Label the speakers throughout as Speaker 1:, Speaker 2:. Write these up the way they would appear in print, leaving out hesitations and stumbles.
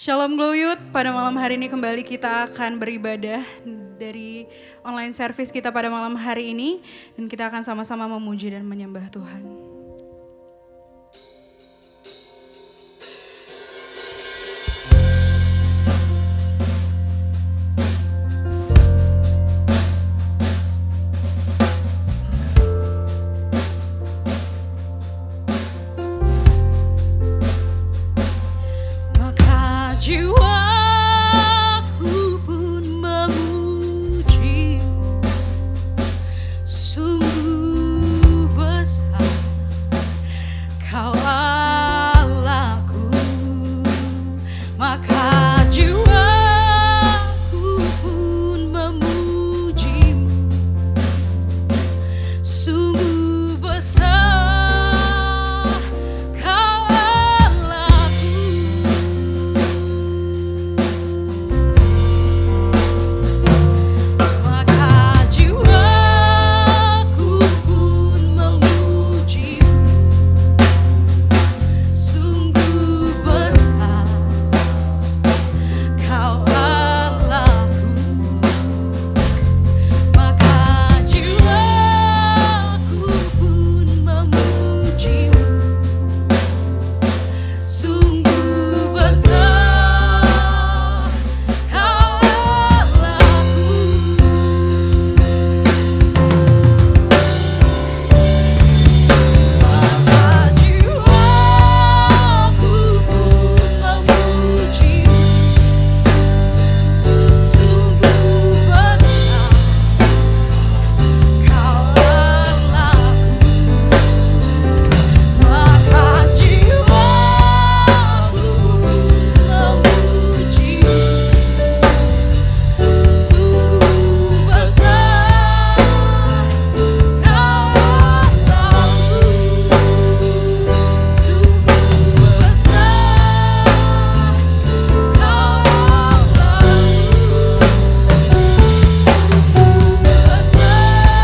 Speaker 1: Shalom Glow Youth, pada malam hari ini kembali kita akan beribadah dari online service kita pada malam hari ini. Dan kita akan sama-sama memuji dan menyembah Tuhan.
Speaker 2: Jiwaku pun memujimu, sungguh besar Kau Allahku. Maka jiwaku pun memujimu, sungguh besar Kau Allahku. Maka jiwaku pun memujimu, sungguh besar Kau Allahku. Maka jiwaku pun memujimu, sungguh besar Kau Allahku. Maka jiwaku pun memujimu, sungguh besar Kau Allahku. Maka jiwaku memujimu, sungguh besar Kau Allahku. Sungguh besar Kau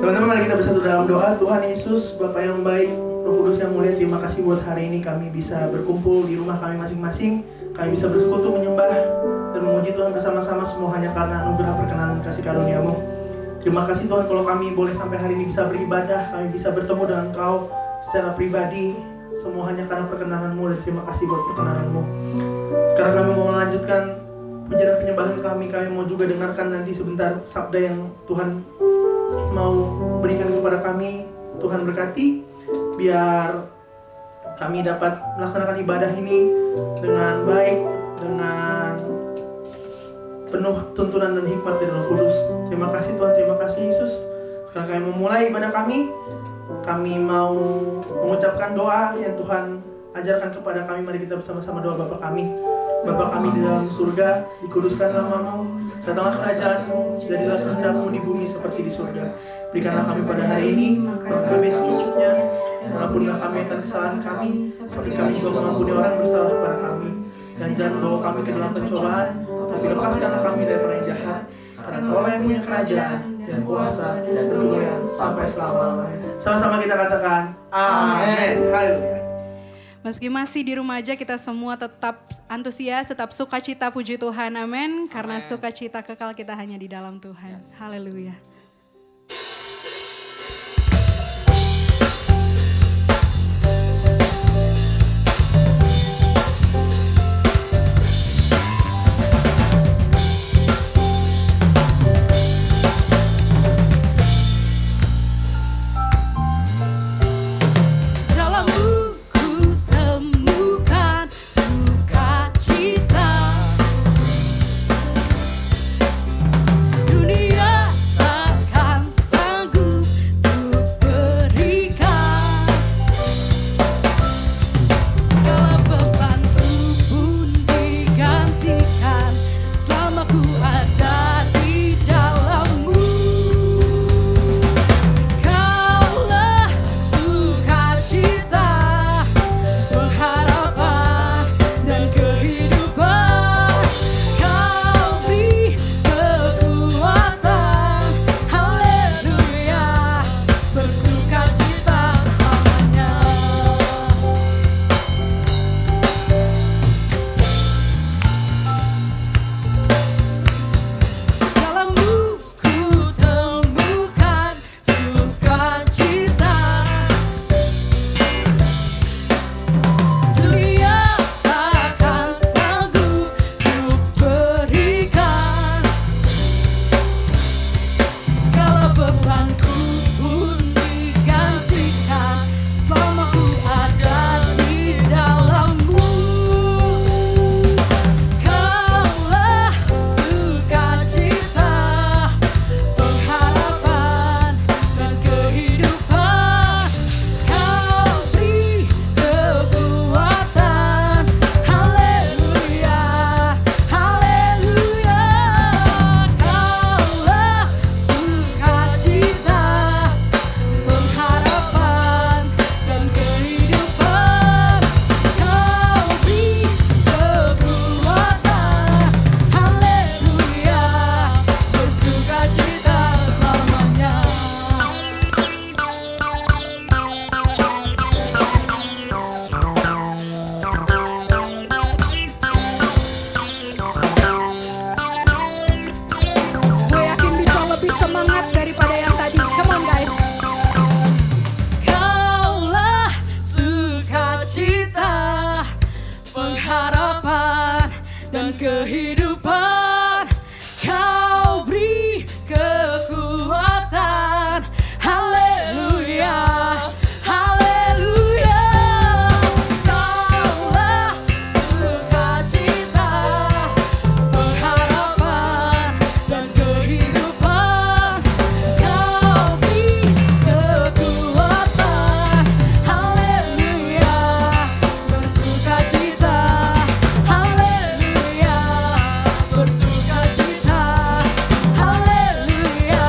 Speaker 3: Teman-teman, mari kita bersatu dalam doa. Tuhan Yesus, Bapa yang baik, Roh Kudus yang mulia, terima kasih buat hari ini kami bisa berkumpul di rumah kami masing-masing. Kami bisa bersekutu menyembah dan memuji Tuhan bersama-sama, semua hanya karena anugerah perkenanan kasih karunia-Mu. Terima kasih Tuhan kalau kami boleh sampai hari ini bisa beribadah, kami bisa bertemu dengan Engkau secara pribadi. Semua hanya karena perkenanan-Mu, dan terima kasih buat perkenanan-Mu. Sekarang kami mau melanjutkan pujian dan penyembahan kami. Kami mau juga dengarkan nanti sebentar sabda yang Tuhan mau berikan kepada kami. Tuhan berkati, biar kami dapat melaksanakan ibadah ini dengan baik, dengan penuh tuntunan dan hikmat dari Roh Kudus. Terima kasih Tuhan, terima kasih Yesus. Sekarang kami memulai ibadah kami. Kami mau mengucapkan doa yang Tuhan ajarkan kepada kami. Mari kita bersama-sama doa Bapa kami. Bapa kami di dalam surga, dikuduskan nama-Mu. Datanglah kerajaan-Mu, jadilah kehendak-Mu di bumi seperti di surga. Berikanlah kami pada hari ini makan kami secukupnya, dan ampunilah kami akan kesalahan kami, seperti kami juga mengampuni orang bersalah kepada kami. Dan jangan bawa kami ke dalam pencobaan, tapi lepaskanlah kami dari orang yang jahat. Karena Kaulah yang punya kerajaan dan kuasa dan kemuliaan sampai selama-lamanya. Sama-sama kita katakan, Amin. Haleluya.
Speaker 1: Meski masih di rumah aja, kita semua tetap antusias, tetap sukacita, puji Tuhan, amin. Karena sukacita kekal kita hanya di dalam Tuhan. Haleluya.
Speaker 2: Dalammu ku temukan sukacita, dunia takkan sanggup untuk berikan. Segala bebanku pun digantikan selama ku ada di dalammu. Kaulah sukacita, pengharapan kehidupan, Kau beri kekuatan. Haleluya, haleluya. Kaulah sukacita, pengharapan dan kehidupan. Kau beri kekuatan. Haleluya, bersukacita. Haleluya, bersukacita. Haleluya,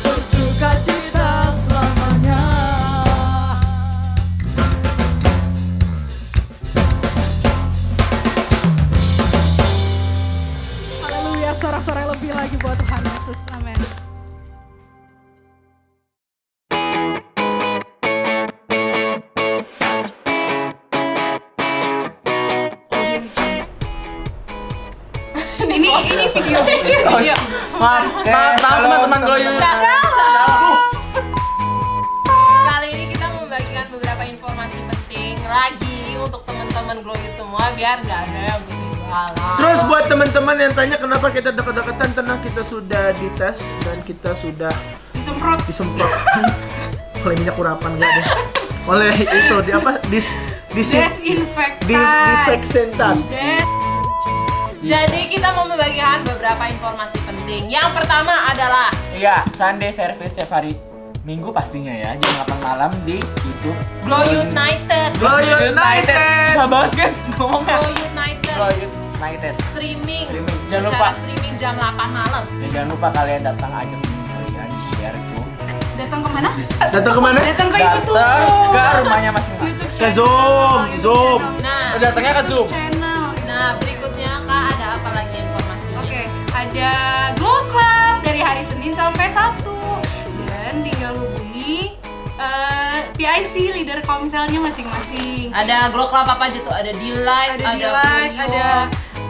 Speaker 2: bersukacita selamanya.
Speaker 1: Haleluya, sorak-sorai lebih lagi buat Tuhan Yesus. Amin. ini video video.
Speaker 4: Maaf teman-teman Gloyut.
Speaker 5: Kali ini kita membagikan beberapa informasi penting lagi untuk teman-teman Gloyut semua biar nggak ada yang ketinggalan.
Speaker 3: Terus buat teman-teman yang tanya kenapa kita deket-deketan, tenang, kita sudah dites dan kita sudah
Speaker 1: Disemprot.
Speaker 3: disemprot oleh minyak urapan, enggak deh. Oleh itu di apa? Disinfektan.
Speaker 5: Jadi kita mau membagikan beberapa informasi penting. Yang pertama adalah
Speaker 4: Iya, Sunday service setiap hari Minggu pastinya ya, jam 8 malam di YouTube
Speaker 5: Gloyut United.
Speaker 3: Gloyut United.
Speaker 4: Susah banget guys ngomongnya.
Speaker 5: Gloyut United.
Speaker 4: Gloyut United.
Speaker 5: Streaming.
Speaker 4: Jangan
Speaker 5: Secara
Speaker 4: lupa.
Speaker 5: streaming jam 8 malam.
Speaker 4: Ya, jangan lupa kalian datang aja kalian share tuh.
Speaker 1: Datang kemana?
Speaker 3: Datang kemana?
Speaker 1: Datang ke YouTube.
Speaker 4: Datang ke rumahnya masing-masing.
Speaker 1: YouTube
Speaker 3: Ke
Speaker 1: channel,
Speaker 3: Zoom,
Speaker 1: YouTube
Speaker 3: Zoom.
Speaker 1: channel.
Speaker 5: Nah,
Speaker 4: Datangnya ke Zoom.
Speaker 1: Channel.
Speaker 5: nah berikutnya Kak ada apa lagi informasinya?
Speaker 1: Oke, ada Glow Club dari hari Senin sampai Sabtu dan tinggal hubungi PIC leader komselnya masing-masing.
Speaker 5: Ada Glow Club apa aja tuh? Ada Delight,
Speaker 1: Ada Delight,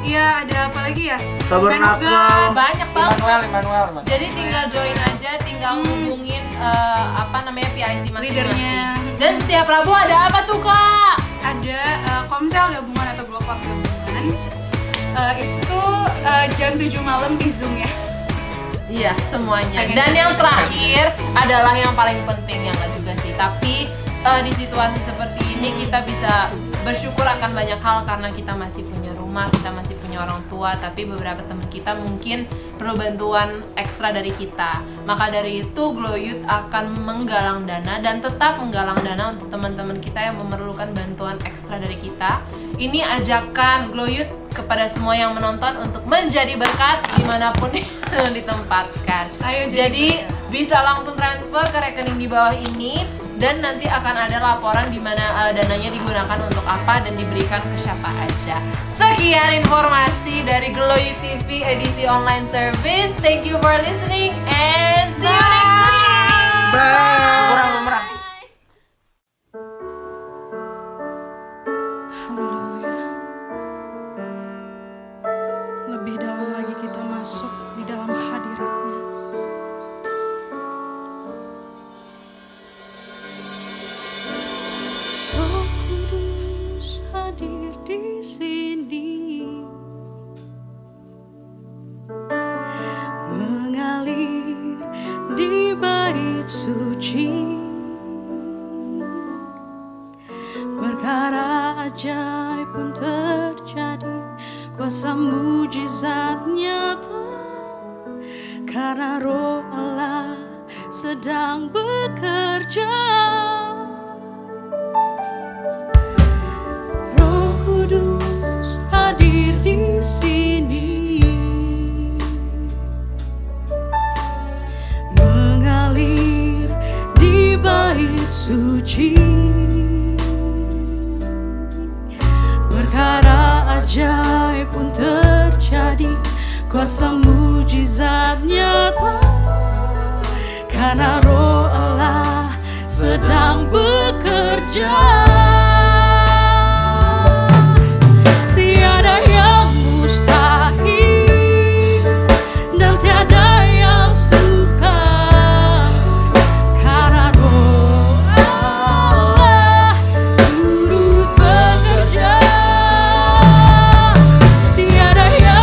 Speaker 1: ada apa lagi ya?
Speaker 3: Tabernakel.
Speaker 1: Band of God.
Speaker 5: banyak banget.
Speaker 4: Immanuel.
Speaker 5: Jadi tinggal join aja, tinggal hubungin PIC masing-masing.
Speaker 1: Leadernya.
Speaker 5: Dan setiap Rabu ada apa tuh Kak?
Speaker 1: Ada komsel gabungan atau Glow Club gabungan. Itu jam 7 malam di Zoom ya.
Speaker 5: Iya, semuanya.
Speaker 1: Pengen
Speaker 5: Dan
Speaker 1: jadi
Speaker 5: yang terakhir adalah yang paling penting, yang enggak juga sih, tapi di situasi seperti ini kita bisa bersyukur akan banyak hal karena kita masih punya rumah, kita masih punya orang tua, tapi beberapa teman kita mungkin perlu bantuan ekstra dari kita. Maka dari itu Gloyut akan menggalang dana dan tetap menggalang dana untuk teman-teman kita yang memerlukan bantuan ekstra dari kita. Ini ajakan Gloyut kepada semua yang menonton untuk menjadi berkat dimanapun ditempatkan.
Speaker 1: Ayo
Speaker 5: Jadi bisa langsung transfer ke rekening di bawah ini dan nanti akan ada laporan di mana dananya digunakan untuk apa dan diberikan ke siapa aja. Sekian informasi dari Gloyut TV edisi online service. Thank you for listening and see you next week.
Speaker 4: Bumerang.
Speaker 1: Haleluya. Lebih dalam lagi kita masuk di dalam hadirat-Nya.
Speaker 2: Roh Kudus hadir di sini, mengalir di bait suci. Perkara ajaib pun terjadi, kuasa mujizat nyata, karena Roh Allah sedang bekerja. Roh Kudus hadir di sini, mengalir di bait suci. Perkara ajaib pun terjadi, kuasa mujizat nyata, karena Roh Allah sedang bekerja. Tiada yang mustahil dan tiada yang sukar, karena Roh Allah turut bekerja. Tiada yang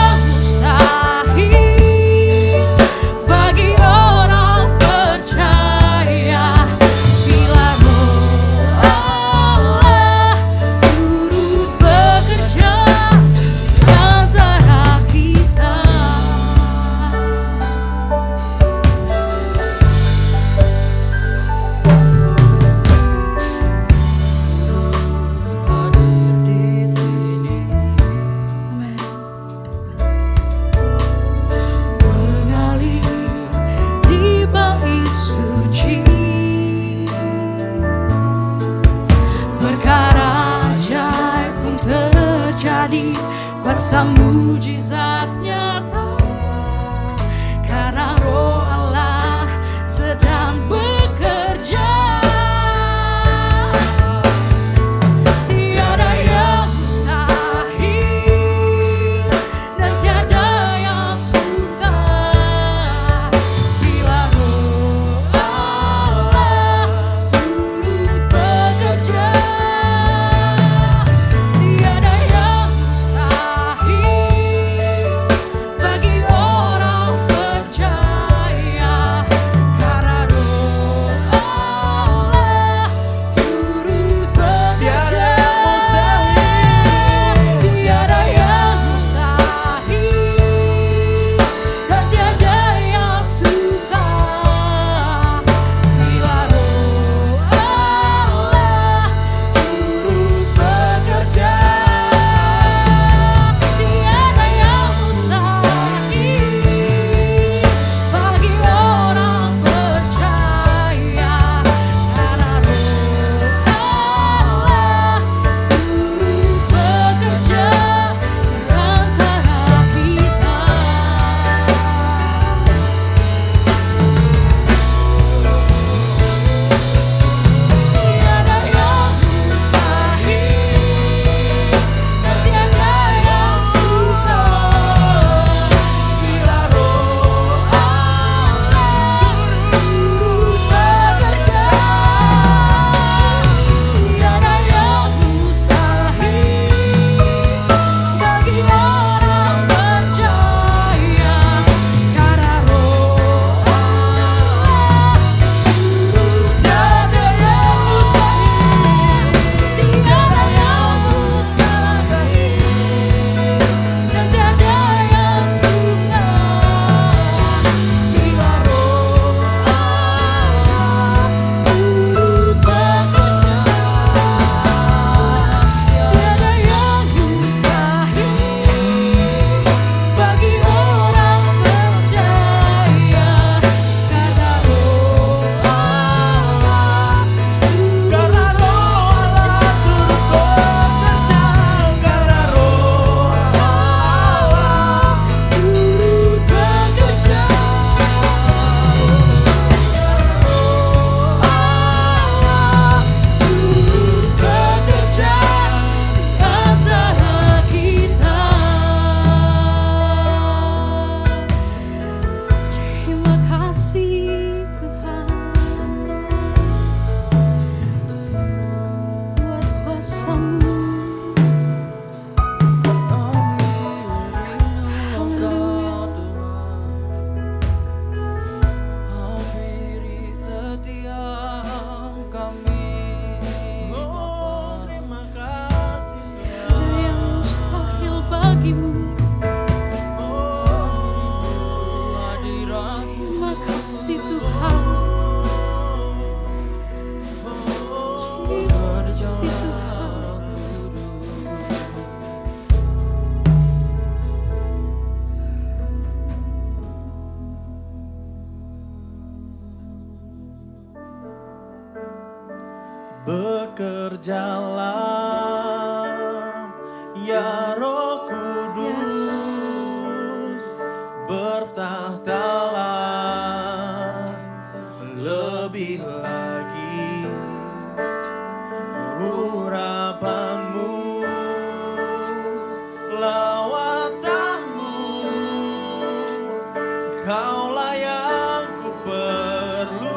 Speaker 2: kuasa mujizat nyata, karena Roh Allah sedang bekerja. Tiada yang mustahil dan tiada yang sukar bila Roh Allah turut bekerja. Tiada yang mustahil bagi orang percaya, karena Roh Allah turut bekerja. Tiada yang mustahil dan tiada yang sukar bila Roh Allah turut bekerja. Tiada yang mustahil bagi orang percaya, karena Roh Allah turut bekerja di antara kita. Tiada yang mustahil dan tiada yang sukar bila Roh Allah turut bekerja. Tiada yang mustahil bagi orang percaya, karena Roh Allah turut bekerja. Tiada yang mustahil dan tiada yang sukar bila Roh Allah turut bekerja. Tiada yang mustahil bagi orang percaya, karena Roh Allah turut bekerja di antara kita. Terima kasih Tuhan buat kuasa-Mu.
Speaker 6: Hampiri setiap kami,
Speaker 3: Terima kasih
Speaker 2: Tiada yang mustahil bagimu.
Speaker 6: hadirat
Speaker 2: Terima kasih Tuhan. Terima kasih Tuhan.
Speaker 3: Bekerjalah ya Roh Kudus, bertahtalah lebih lagi, urapan-Mu, lawatanmu, Kaulah yang ku perlu.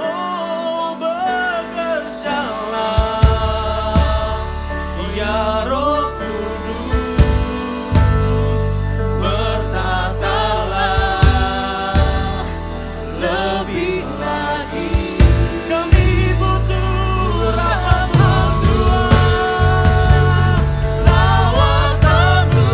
Speaker 3: Oh, bekerjalah ya Roh Kudus, bertatalah lebih lagi. Kami butuh rahmat Tuhan, lawatanmu,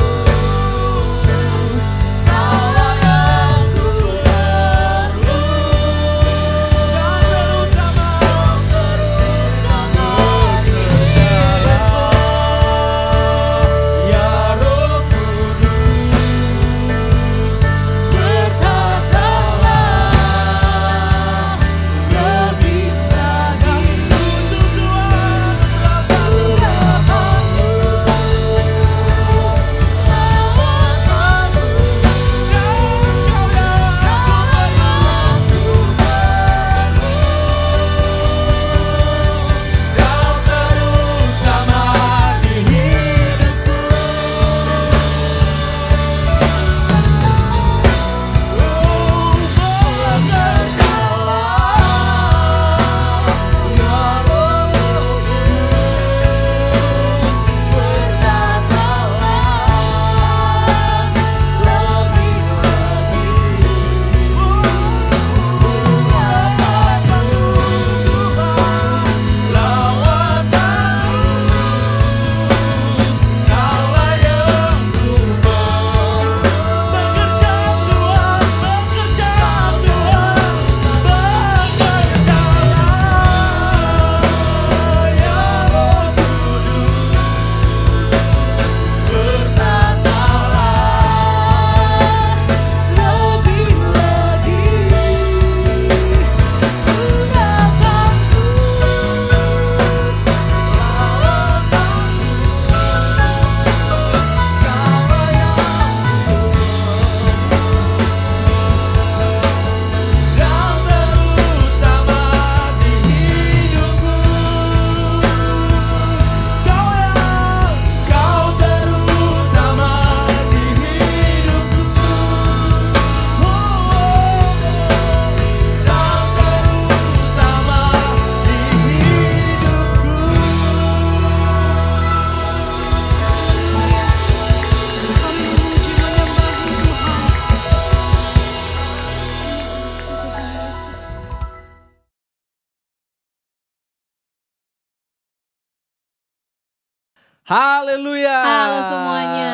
Speaker 7: Haleluya.
Speaker 5: Halo semuanya.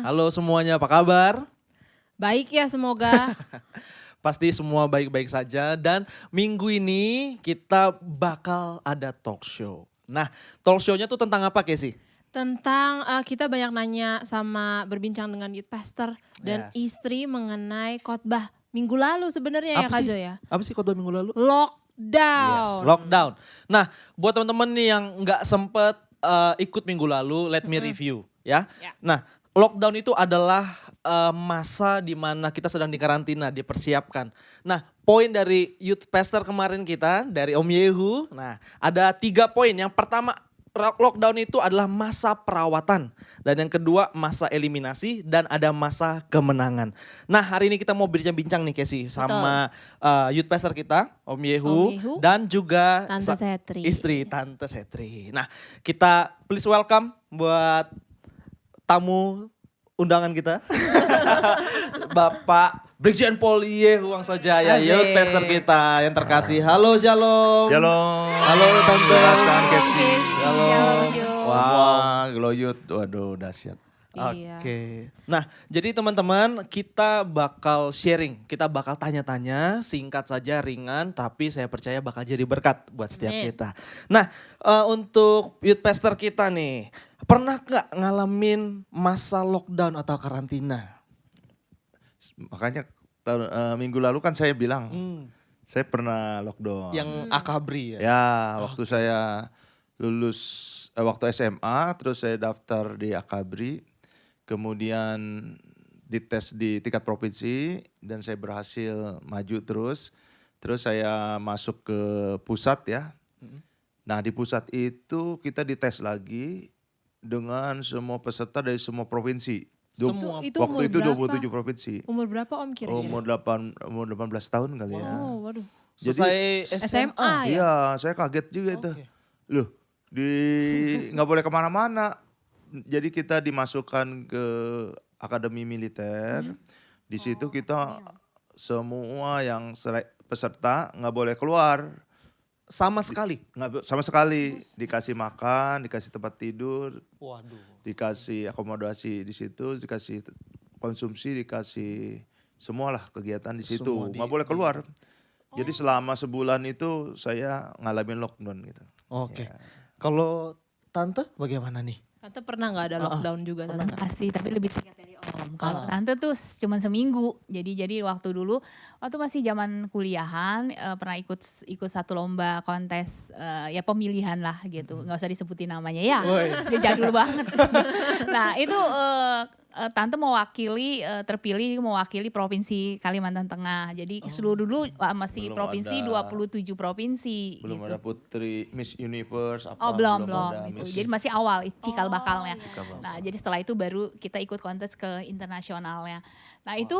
Speaker 7: Halo semuanya, apa kabar?
Speaker 5: Baik ya semoga.
Speaker 7: Pasti semua baik-baik saja dan minggu ini kita bakal ada talk show. Nah, talk show-nya tuh tentang apa Kesi?
Speaker 5: Tentang kita banyak nanya sama berbincang dengan youth pastor dan
Speaker 7: Yes.
Speaker 5: istri mengenai khotbah minggu lalu sebenarnya ya Kak Jo ya.
Speaker 7: Apa sih khotbah minggu lalu?
Speaker 5: Lockdown.
Speaker 7: Yes, lockdown. Nah, buat teman-teman nih yang nggak sempet ikut minggu lalu, let me review ya.
Speaker 5: Ya.
Speaker 7: Nah, lockdown itu adalah masa di mana kita sedang dikarantina, dipersiapkan. Nah, poin dari youth pastor kemarin kita, dari Om Yehu, nah ada 3 poin. Yang pertama, lockdown itu adalah masa perawatan. Dan yang kedua, masa eliminasi dan ada masa kemenangan. Nah, hari ini kita mau bincang-bincang nih Kesi sama youth pastor kita, Om Yehu,
Speaker 5: Om Yehu.
Speaker 7: dan juga
Speaker 5: Tante Setri.
Speaker 7: istri Tante Setri. Nah, kita please welcome buat tamu undangan kita. Bapak Brigjen Pol Yehu Wangsojaya,
Speaker 5: Asik.
Speaker 7: youth pastor kita yang terkasih. Halo, shalom.
Speaker 8: Shalom.
Speaker 7: Halo Tante.
Speaker 8: Silakan Kesi.
Speaker 7: Shalom.
Speaker 8: Wah, Gloyut. Waduh, dahsyat.
Speaker 5: Iya.
Speaker 7: Oke. Nah, jadi teman-teman kita bakal sharing, kita bakal tanya-tanya, singkat saja, ringan, tapi saya percaya bakal jadi berkat buat setiap
Speaker 5: Amin.
Speaker 7: kita. Nah, untuk youth pastor kita nih, pernah gak ngalamin masa lockdown atau karantina?
Speaker 8: Makanya minggu lalu kan saya bilang, saya pernah lockdown.
Speaker 7: Yang akabri ya?
Speaker 8: Ya, waktu saya lulus, waktu SMA, terus saya daftar di Akabri, kemudian dites di tingkat provinsi, dan saya berhasil maju terus. Terus saya masuk ke pusat ya. Nah di pusat itu kita dites lagi dengan semua peserta dari semua provinsi.
Speaker 7: Semua.
Speaker 5: Itu
Speaker 8: Waktu
Speaker 5: umur
Speaker 8: itu
Speaker 5: berapa?
Speaker 8: 27 provinsi.
Speaker 5: Umur berapa Om kira-kira?
Speaker 8: Umur 18 tahun kali ya.
Speaker 5: Oh, waduh.
Speaker 7: Selesai
Speaker 5: SMA ya?
Speaker 8: Iya, saya kaget juga itu. Loh, nggak boleh kemana-mana. Jadi kita dimasukkan ke akademi militer. Di situ kita semua yang peserta nggak boleh keluar.
Speaker 7: Sama sekali?
Speaker 8: Nggak sama sekali. Dikasih makan, dikasih tempat tidur,
Speaker 7: Waduh.
Speaker 8: dikasih akomodasi di situ, dikasih konsumsi, dikasih semualah kegiatan di situ.
Speaker 7: Semua
Speaker 8: Nggak boleh keluar. Jadi selama sebulan itu saya ngalamin lockdown gitu.
Speaker 7: Oke.
Speaker 8: Ya.
Speaker 7: Kalau Tante bagaimana nih?
Speaker 5: Tante pernah nggak ada lockdown juga Tante?
Speaker 9: Kasih tapi lebih singkat dari Om. Kalau tante tuh cuman seminggu. Jadi waktu dulu waktu masih zaman kuliahan pernah ikut satu lomba kontes ya pemilihan lah gitu. Nggak usah disebutin namanya ya. Dia jadul banget. Nah, itu tante mewakili terpilih mewakili provinsi Kalimantan Tengah. Jadi seluruh dulu masih
Speaker 8: Belum
Speaker 9: provinsi
Speaker 8: ada.
Speaker 9: 27 provinsi
Speaker 8: Belum
Speaker 9: gitu.
Speaker 8: ada Putri Miss Universe apa
Speaker 9: Oh belum
Speaker 8: ada
Speaker 9: itu.
Speaker 8: Miss-
Speaker 9: Jadi masih awal cikal bakalnya.
Speaker 8: bakal.
Speaker 9: Nah jadi setelah itu baru kita ikut kontes ke internasionalnya. Nah itu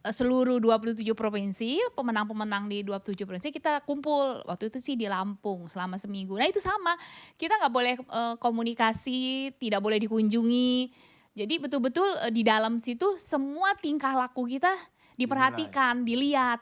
Speaker 9: seluruh 27 provinsi, pemenang-pemenang di 27 provinsi kita kumpul. Waktu itu sih di Lampung selama seminggu. Nah itu sama, kita nggak boleh komunikasi, tidak boleh dikunjungi. Jadi betul-betul di dalam situ semua tingkah laku kita diperhatikan, dilihat.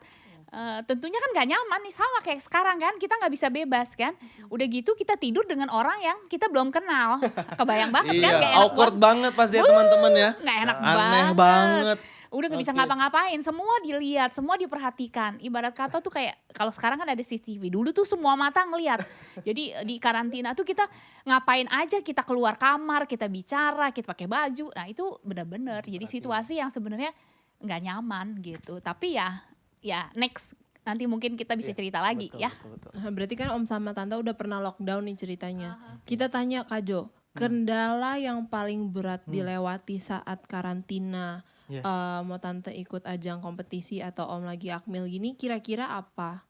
Speaker 9: Tentunya kan gak nyaman nih, sama kayak sekarang kan, kita gak bisa bebas kan. Udah gitu kita tidur dengan orang yang kita belum kenal. Kebayang banget kan, gak enak
Speaker 7: awkward banget pasti ya teman-teman ya.
Speaker 9: Gak enak
Speaker 7: Aneh banget.
Speaker 9: Udah gak bisa
Speaker 7: Oke.
Speaker 9: ngapa-ngapain, semua dilihat, semua diperhatikan. Ibarat kata tuh kayak, kalau sekarang kan ada CCTV, dulu tuh semua mata ngelihat. Jadi di karantina tuh kita ngapain aja, kita keluar kamar, kita bicara, kita pakai baju. Nah itu benar-benar jadi situasi yang sebenarnya gak nyaman gitu. Tapi ya next, nanti mungkin kita bisa cerita lagi ya.
Speaker 5: Nah, berarti kan Om sama Tante udah pernah lockdown nih ceritanya. Kita tanya Kak Jo, kendala yang paling berat dilewati saat karantina,
Speaker 7: Yes.
Speaker 5: mau Tante ikut ajang kompetisi atau Om lagi akmil gini, kira-kira apa?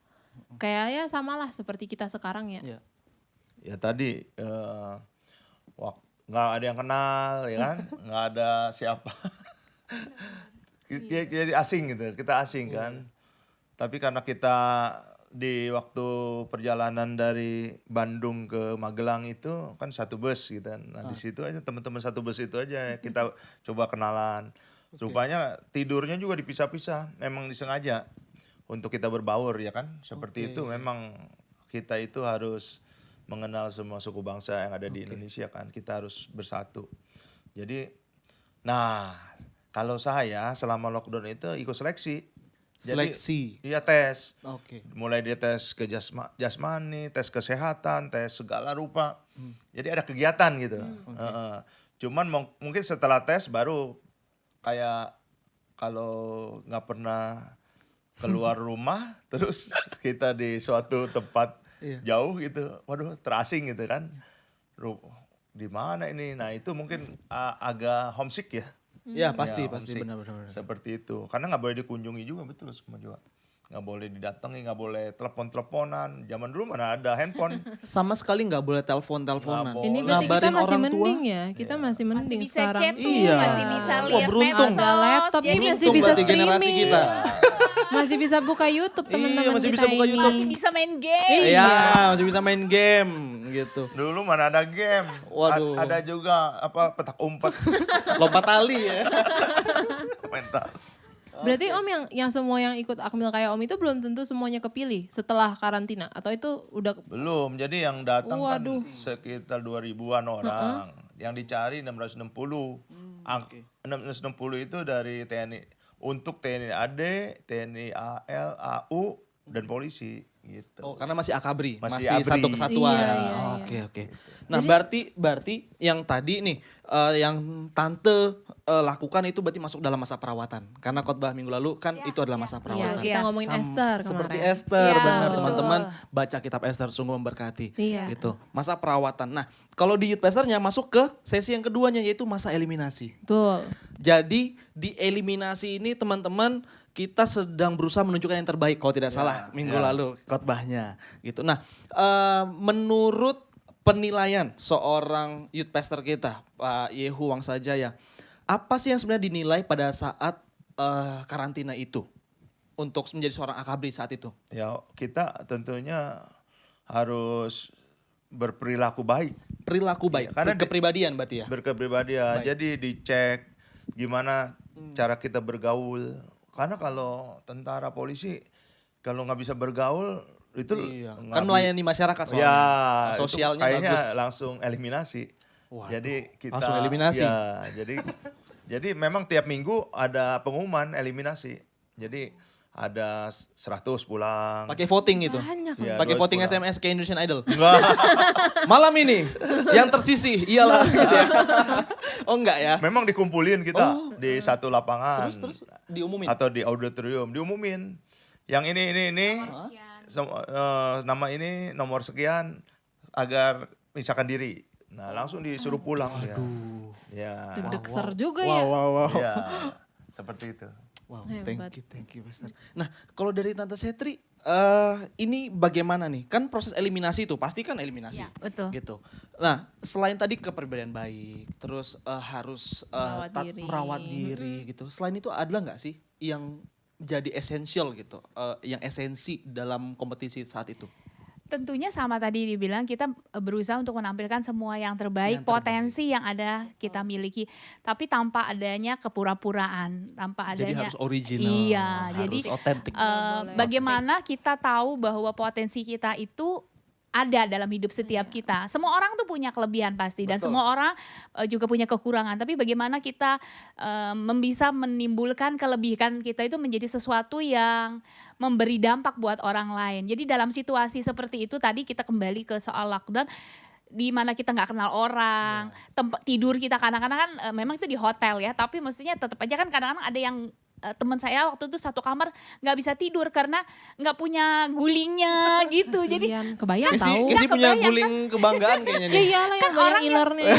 Speaker 5: Kayaknya samalah seperti kita sekarang ya.
Speaker 7: Iya.
Speaker 8: Ya tadi nggak ada yang kenal ya kan, nggak ada siapa. Kita jadi asing gitu, kita asing kan. Tapi karena kita di waktu perjalanan dari Bandung ke Magelang itu kan satu bus gitu kan. Nah di situ aja teman-teman satu bus itu aja kita coba kenalan. Rupanya tidurnya juga dipisah-pisah, memang disengaja untuk kita berbaur ya kan. Seperti itu memang kita itu harus mengenal semua suku bangsa yang ada di Indonesia kan. Kita harus bersatu. Jadi, nah kalau saya selama lockdown itu ikut seleksi.
Speaker 7: Seleksi.
Speaker 8: Jadi, iya tes.
Speaker 7: Oke.
Speaker 8: Mulai dia tes ke jasmani, tes kesehatan, tes segala rupa. Jadi ada kegiatan gitu. Cuman mungkin setelah tes baru kayak kalau nggak pernah keluar rumah, terus kita di suatu tempat jauh gitu, waduh terasing gitu kan. Di mana ini? Nah itu mungkin agak homesick ya.
Speaker 7: Ya pasti
Speaker 8: homesick.
Speaker 7: benar-benar.
Speaker 8: Seperti itu. Karena nggak boleh dikunjungi juga, betul semua juga. Nggak boleh didatangi, nggak boleh telepon-teleponan. Zaman dulu mana ada handphone.
Speaker 7: Sama sekali nggak boleh telepon-teleponan.
Speaker 8: Nggak boleh.
Speaker 2: Ini berarti kita
Speaker 7: Ngabarin
Speaker 2: masih
Speaker 7: orang tua.
Speaker 2: mending ya. Kita masih
Speaker 9: Masih
Speaker 2: mending
Speaker 9: bisa
Speaker 2: sekarang.
Speaker 9: chat tuh,
Speaker 7: Iya.
Speaker 9: masih bisa
Speaker 7: Wah,
Speaker 9: lihat
Speaker 7: beruntung.
Speaker 9: medsos.
Speaker 2: Ada laptop,
Speaker 9: jadi
Speaker 2: ini masih
Speaker 7: Beruntung
Speaker 2: bisa
Speaker 7: berarti generasi
Speaker 2: streaming.
Speaker 7: kita.
Speaker 2: Masih bisa buka YouTube teman-teman
Speaker 7: masih
Speaker 2: kita
Speaker 7: bisa buka
Speaker 2: ini.
Speaker 7: YouTube.
Speaker 9: masih bisa main game.
Speaker 7: Iya, masih bisa main game gitu.
Speaker 8: Dulu mana ada game.
Speaker 7: Waduh.
Speaker 8: Ada juga apa petak umpet.
Speaker 7: Lompat tali ya.
Speaker 8: Mental.
Speaker 2: Berarti Om yang semua yang ikut Akmil kayak Om itu belum tentu semuanya kepilih setelah karantina atau itu udah
Speaker 8: Belum, jadi yang datang kan
Speaker 2: Waduh.
Speaker 8: sekitar 2000-an orang. Yang dicari 660. 660 itu dari TNI, untuk TNI AD, TNI AL, AU, dan polisi gitu.
Speaker 7: Oh, karena masih akabri,
Speaker 8: Masih
Speaker 7: masih
Speaker 8: abri.
Speaker 7: satu kesatuan.
Speaker 2: Iya, iya,
Speaker 7: Oke, oke. Nah, berarti yang tadi nih yang tante lakukan itu berarti masuk dalam masa perawatan. Karena khotbah minggu lalu kan itu adalah masa
Speaker 2: Iya,
Speaker 7: perawatan.
Speaker 2: kita ngomongin Esther
Speaker 7: Seperti
Speaker 2: kemarin.
Speaker 7: Esther,
Speaker 9: Iya,
Speaker 7: benar
Speaker 9: betul.
Speaker 7: teman-teman. Baca kitab Esther sungguh memberkati.
Speaker 2: Iya.
Speaker 7: Gitu. Masa perawatan. Nah, kalau di Youth Pastornya masuk ke sesi yang keduanya yaitu masa eliminasi.
Speaker 2: Betul.
Speaker 7: Jadi di eliminasi ini teman-teman kita sedang berusaha menunjukkan yang terbaik kalau tidak salah minggu lalu khotbahnya gitu. Nah, menurut penilaian seorang youth pastor kita Pak Yehu Wangsajaya, apa sih yang sebenarnya dinilai pada saat karantina itu untuk menjadi seorang akabri saat itu?
Speaker 8: Ya kita tentunya harus berperilaku baik.
Speaker 7: Perilaku baik,
Speaker 8: karena
Speaker 7: kepribadian berarti ya?
Speaker 8: Berkepribadian. Jadi dicek gimana cara kita bergaul. Karena kalau tentara polisi kalau nggak bisa bergaul itu nggak
Speaker 7: Kan melayani masyarakat soalnya.
Speaker 8: Ya,
Speaker 7: Sosialnya
Speaker 8: itu kayaknya
Speaker 7: bagus.
Speaker 8: langsung eliminasi.
Speaker 7: Waduh,
Speaker 8: jadi kita
Speaker 7: langsung eliminasi.
Speaker 8: Ya, jadi memang tiap minggu ada pengumuman eliminasi. Jadi ada 100 pulang.
Speaker 7: Pakai voting gitu.
Speaker 2: Banyak.
Speaker 8: Ya,
Speaker 7: Pakai
Speaker 8: 200
Speaker 7: voting
Speaker 8: pulang.
Speaker 7: SMS ke Indonesian Idol.
Speaker 8: Enggak.
Speaker 7: Malam ini yang tersisih iyalah gitu ya. Oh enggak ya?
Speaker 8: Memang dikumpulin kita di satu lapangan.
Speaker 7: Terus diumumin.
Speaker 8: Atau di auditorium diumumin. Yang ini nama ini nomor sekian agar misalkan diri. Nah, langsung disuruh pulang ya. Ya.
Speaker 2: Deg-degser juga ya.
Speaker 8: Ya. Seperti itu.
Speaker 7: Wow,
Speaker 2: Hebat.
Speaker 7: thank you, Pastor. Nah, kalau dari Tante Setri, ini bagaimana nih? Kan proses eliminasi itu pasti kan eliminasi,
Speaker 9: Ya, betul.
Speaker 7: gitu. Nah, selain tadi kepribadian baik, terus harus merawat diri, gitu. Selain itu ada nggak sih yang jadi esensial gitu, yang esensi dalam kompetisi saat itu?
Speaker 9: Tentunya sama tadi dibilang kita berusaha untuk menampilkan semua yang terbaik, potensi yang ada kita miliki. Tapi tanpa adanya kepura-puraan, tanpa
Speaker 7: Jadi
Speaker 9: adanya
Speaker 7: harus original,
Speaker 9: Iya,
Speaker 7: harus
Speaker 9: jadi
Speaker 7: otentik.
Speaker 9: bagaimana kita tahu bahwa potensi kita itu ada dalam hidup setiap kita. Semua orang tuh punya kelebihan pasti dan semua orang juga punya kekurangan. Tapi bagaimana kita bisa menimbulkan kelebihan kita itu menjadi sesuatu yang memberi dampak buat orang lain. Jadi dalam situasi seperti itu tadi kita kembali ke soal lockdown di mana kita nggak kenal orang, tempat tidur kita kadang-kadang kan memang itu di hotel ya, tapi mestinya tetap aja kan kadang-kadang ada yang teman saya waktu itu satu kamar nggak bisa tidur karena nggak punya gulingnya gitu. Jadi
Speaker 2: Kasian. Kebayang
Speaker 7: Kesi
Speaker 2: tahu.
Speaker 7: punya
Speaker 9: kebayang,
Speaker 7: guling kebanggaan kayaknya
Speaker 2: Ya
Speaker 7: nih.
Speaker 2: iyalah yang
Speaker 9: Kan
Speaker 2: banyak
Speaker 9: orang yang-
Speaker 2: ilernya.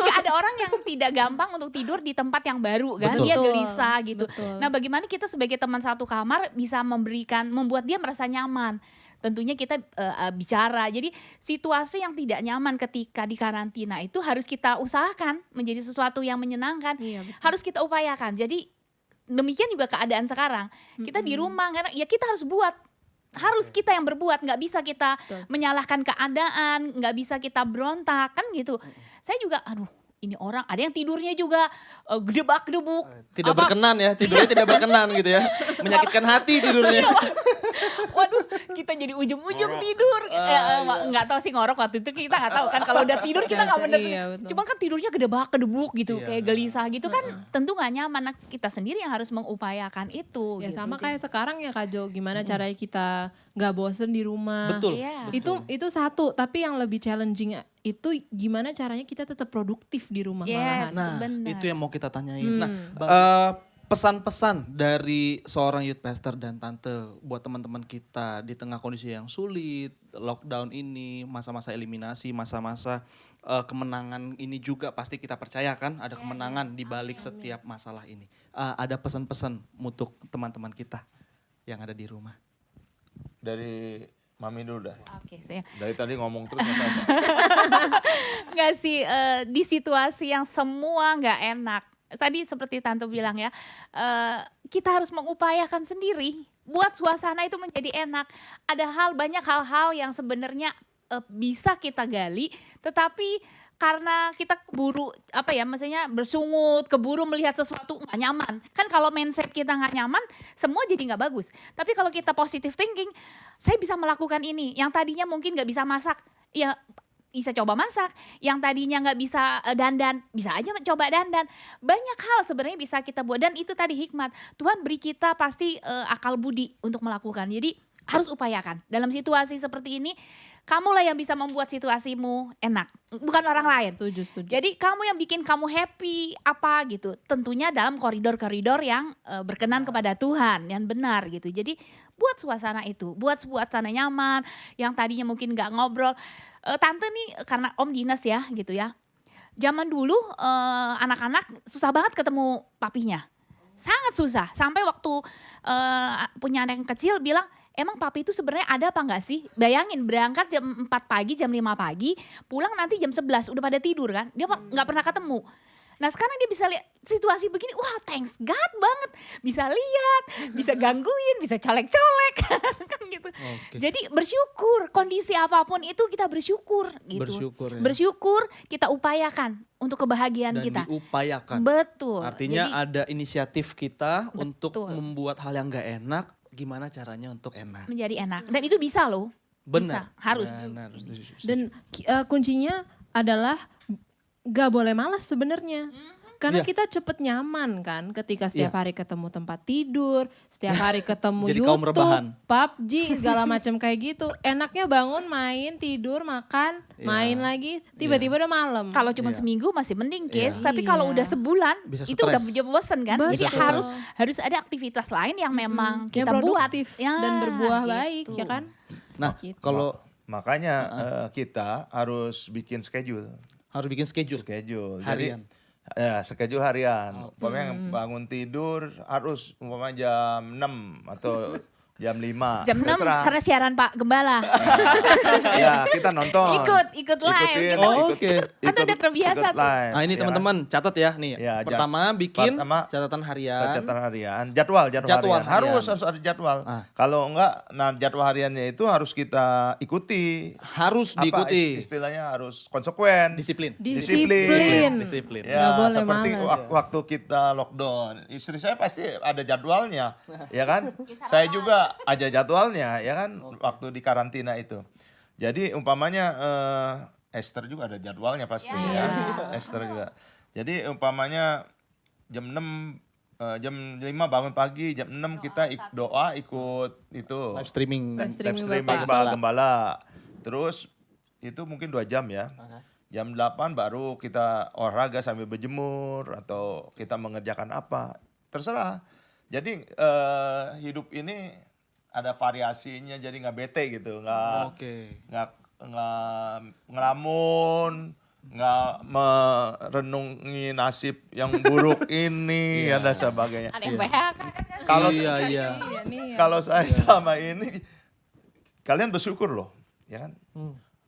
Speaker 9: nggak ada orang yang tidak gampang untuk tidur di tempat yang baru kan,
Speaker 7: Betul.
Speaker 9: dia
Speaker 2: Betul.
Speaker 9: gelisah gitu.
Speaker 2: Betul.
Speaker 9: Nah, bagaimana kita sebagai teman satu kamar bisa membuat dia merasa nyaman. Tentunya kita bicara. Jadi situasi yang tidak nyaman ketika di karantina itu harus kita usahakan menjadi sesuatu yang menyenangkan.
Speaker 2: Iya, betul.
Speaker 9: Harus kita upayakan. Jadi demikian juga keadaan sekarang. Kita di rumah karena ya kita harus buat. Harus kita yang berbuat, nggak bisa kita menyalahkan keadaan, nggak bisa kita berontak kan gitu. Saya juga, aduh ini orang ada yang tidurnya juga gedebak-gedebuk.
Speaker 7: Tidak berkenan ya, tidurnya tidak berkenan gitu ya. Menyakitkan hati tidurnya.
Speaker 9: Waduh, kita jadi ujung-ujung tidur. Nggak tahu sih ngorok waktu itu, kita nggak tahu kan. Kalau udah tidur kita nggak bener.
Speaker 2: Iya, betul.
Speaker 9: Cuman kan tidurnya kedebuk gitu, kayak gelisah gitu kan. Tentu nggak nyaman. Nah, kita sendiri yang harus mengupayakan itu.
Speaker 2: Ya
Speaker 9: gitu.
Speaker 2: sama kayak sekarang ya Kak Jo, gimana caranya kita nggak bosen di rumah.
Speaker 7: Betul.
Speaker 9: Iya.
Speaker 2: Itu satu, tapi yang lebih challenging itu gimana caranya kita tetap produktif di rumah
Speaker 9: Yes,
Speaker 2: malahan.
Speaker 7: Nah,
Speaker 9: benar.
Speaker 7: itu yang mau kita tanyain. Nah, pesan-pesan dari seorang youth pastor dan tante buat teman-teman kita di tengah kondisi yang sulit, lockdown ini, masa-masa eliminasi, masa-masa kemenangan ini juga pasti kita percaya kan ada kemenangan di balik setiap masalah ini. Ada pesan-pesan untuk teman-teman kita yang ada di rumah.
Speaker 8: Dari Mami dulu dah.
Speaker 9: Oke, saya
Speaker 8: Dari tadi ngomong terus.
Speaker 9: nggak sih di situasi yang semua nggak enak. Tadi seperti Tante bilang ya, kita harus mengupayakan sendiri buat suasana itu menjadi enak. Ada banyak hal-hal yang sebenarnya bisa kita gali, tetapi karena kita keburu maksudnya bersungut, keburu melihat sesuatu nggak nyaman. Kan kalau mindset kita nggak nyaman, semua jadi nggak bagus. Tapi kalau kita positive thinking, saya bisa melakukan ini. Yang tadinya mungkin nggak bisa masak, ya bisa coba masak. Yang tadinya nggak bisa dandan, bisa aja coba dandan. Banyak hal sebenarnya bisa kita buat, dan itu tadi hikmat. Tuhan beri kita pasti akal budi untuk melakukan. Jadi harus upayakan. Dalam situasi seperti ini, kamulah yang bisa membuat situasimu enak, bukan orang lain.
Speaker 2: Setuju.
Speaker 9: Jadi kamu yang bikin kamu happy apa gitu. Tentunya dalam koridor-koridor yang berkenan kepada Tuhan, yang benar gitu. Jadi buat suasana itu, buat suasana nyaman. Yang tadinya mungkin gak ngobrol. Tante nih karena Om dinas ya gitu ya. Zaman dulu anak-anak susah banget ketemu papinya. Sangat susah. Sampai waktu punya anak yang kecil bilang, emang papi itu sebenarnya ada apa enggak sih? Bayangin berangkat jam 4 pagi, jam 5 pagi, pulang nanti jam 11 udah pada tidur kan. Dia nggak pernah ketemu. Nah sekarang dia bisa lihat situasi begini, wah thanks God banget. Bisa lihat, bisa gangguin, bisa colek-colek kan gitu.
Speaker 7: Oke.
Speaker 9: Jadi bersyukur, kondisi apapun itu kita bersyukur gitu.
Speaker 7: Bersyukur ya.
Speaker 9: Bersyukur, kita upayakan untuk kebahagiaan
Speaker 7: Dan
Speaker 9: kita.
Speaker 7: diupayakan.
Speaker 9: Betul.
Speaker 7: Artinya
Speaker 9: Jadi,
Speaker 7: ada inisiatif kita untuk
Speaker 9: Betul.
Speaker 7: membuat hal yang gak enak, gimana caranya untuk enak.
Speaker 9: menjadi enak. Dan itu bisa loh.
Speaker 7: Benar.
Speaker 9: Bisa, harus.
Speaker 7: Benar. Setuju.
Speaker 2: Dan kuncinya adalah gak boleh malas sebenarnya. Karena
Speaker 7: Iya.
Speaker 2: kita cepet nyaman kan ketika setiap
Speaker 7: Iya.
Speaker 2: hari ketemu tempat tidur, setiap hari ketemu
Speaker 7: Jadi kaum
Speaker 2: YouTube,
Speaker 7: rebahan.
Speaker 2: PUBG, segala macam kayak gitu. Enaknya bangun, main, tidur, makan,
Speaker 7: Iya.
Speaker 2: main lagi, tiba-tiba udah malam.
Speaker 9: Kalau cuma seminggu masih mending Kes,
Speaker 7: Iya.
Speaker 9: tapi kalau
Speaker 2: Iya.
Speaker 9: udah sebulan
Speaker 7: Bisa
Speaker 9: itu udah
Speaker 7: stres.
Speaker 9: bosen kan. Jadi
Speaker 2: Betul.
Speaker 9: harus ada aktivitas lain yang memang
Speaker 2: yang
Speaker 9: kita buat
Speaker 2: produktif
Speaker 9: Ya,
Speaker 2: dan berbuah
Speaker 9: gitu.
Speaker 2: baik, ya kan?
Speaker 7: Nah,
Speaker 2: Gitu.
Speaker 7: kalau
Speaker 8: Makanya kita harus bikin schedule.
Speaker 7: harus bikin schedule.
Speaker 8: Jadi
Speaker 7: Harian.
Speaker 8: schedule harian. Umpamanya bangun tidur harus umpamanya jam 6 atau jam 5.
Speaker 9: Jam 6
Speaker 8: Terserah.
Speaker 9: karena siaran Pak Gembala.
Speaker 8: Ya, kita nonton.
Speaker 9: Ikut live.
Speaker 8: Ikutin,
Speaker 9: Kita-
Speaker 7: Oke.
Speaker 9: Kan udah terbiasa
Speaker 8: ikut
Speaker 9: tuh.
Speaker 8: live,
Speaker 7: Nah ini
Speaker 8: ya
Speaker 7: teman-teman catat ya nih.
Speaker 8: Ya,
Speaker 7: Pertama bikin
Speaker 8: pertama,
Speaker 7: catatan harian.
Speaker 8: catatan harian, jadwal
Speaker 7: Jadwal
Speaker 8: harian.
Speaker 7: harian.
Speaker 8: Harus ada jadwal.
Speaker 7: Ah.
Speaker 8: Kalau enggak, nah jadwal hariannya itu harus kita ikuti.
Speaker 7: Harus diikuti.
Speaker 8: Istilahnya harus konsekuen.
Speaker 7: Disiplin.
Speaker 2: Disiplin.
Speaker 7: Disiplin.
Speaker 8: Ya,
Speaker 2: Nggak boleh
Speaker 8: seperti
Speaker 2: malas.
Speaker 8: waktu kita lockdown, istri saya pasti ada jadwalnya, ya kan? Saya juga ada jadwalnya, ya kan? Waktu di karantina itu. Jadi umpamanya Esther juga ada jadwalnya pasti, ya. Esther juga. Jadi umpamanya jam 6 jam 5 bangun pagi, jam 6 kita doa ikut itu
Speaker 7: Live streaming.
Speaker 2: Live streaming
Speaker 8: streaming
Speaker 2: Bapak.
Speaker 8: Gembala. Terus itu mungkin 2 jam ya. Jam 8 baru kita olahraga sambil berjemur atau kita mengerjakan apa. Terserah. Jadi hidup ini ada variasinya jadi nggak bete gitu,
Speaker 7: Oke.
Speaker 8: nggak ngelamun, nggak merenungi nasib yang buruk ini dan sebagainya.
Speaker 9: Ada yang PHK kan.
Speaker 8: Kalau
Speaker 7: Iya.
Speaker 8: kalau saya selama ini kalian bersyukur loh, ya kan?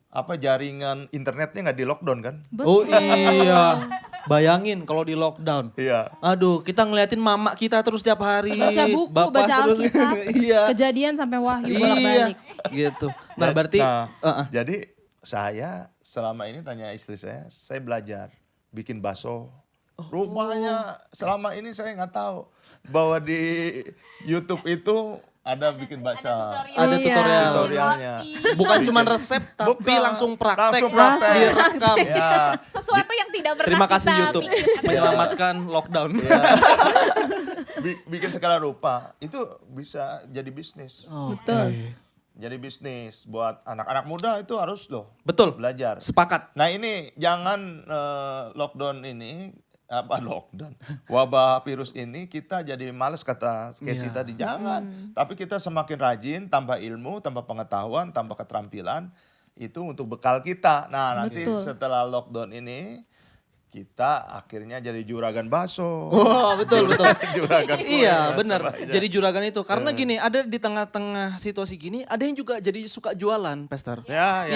Speaker 8: Apa jaringan internetnya nggak di lockdown kan?
Speaker 7: Oh iya. Bayangin kalau di lockdown.
Speaker 8: Iya.
Speaker 7: Aduh, kita ngeliatin mama kita terus tiap hari.
Speaker 2: Baca buku,
Speaker 7: Bapak
Speaker 2: baca
Speaker 7: terus.
Speaker 2: Alkitab,
Speaker 7: Iya.
Speaker 2: kejadian sampai wahyu
Speaker 7: Iya.
Speaker 2: bolak-balik.
Speaker 7: Gitu. Nah, berarti
Speaker 8: Jadi saya selama ini tanya istri saya belajar bikin bakso. Rupanya selama ini saya nggak tahu bahwa di YouTube itu ada bikin bakso.
Speaker 7: Ada tutorial.
Speaker 8: Tutorialnya.
Speaker 7: Bukan cuma resep tapi
Speaker 8: Bukan.
Speaker 7: langsung praktek.
Speaker 8: Langsung praktek.
Speaker 7: Direkam.
Speaker 8: Ya.
Speaker 9: Sesuatu yang tidak pernah
Speaker 7: Terima kasih
Speaker 9: kita
Speaker 7: YouTube
Speaker 9: pikirkan.
Speaker 7: menyelamatkan lockdown.
Speaker 8: Bikin segala rupa itu bisa jadi bisnis.
Speaker 2: Betul.
Speaker 8: Jadi bisnis buat anak-anak muda itu harus loh
Speaker 7: Betul.
Speaker 8: belajar.
Speaker 7: Sepakat.
Speaker 8: Nah ini jangan lockdown ini lockdown wabah virus ini kita jadi males kata Casey tadi, jangan. Tapi kita semakin rajin, tambah ilmu, tambah pengetahuan, tambah keterampilan itu untuk bekal kita. Nah nanti
Speaker 2: Betul.
Speaker 8: setelah lockdown ini kita akhirnya jadi juragan bakso.
Speaker 7: Wah, betul betul.
Speaker 8: Juragan kue,
Speaker 7: Iya,
Speaker 8: dan
Speaker 7: benar.
Speaker 8: sebagainya.
Speaker 7: Jadi juragan itu karena gini, ada di tengah-tengah situasi gini, ada yang juga jadi suka jualan, Pastor.
Speaker 8: Ya.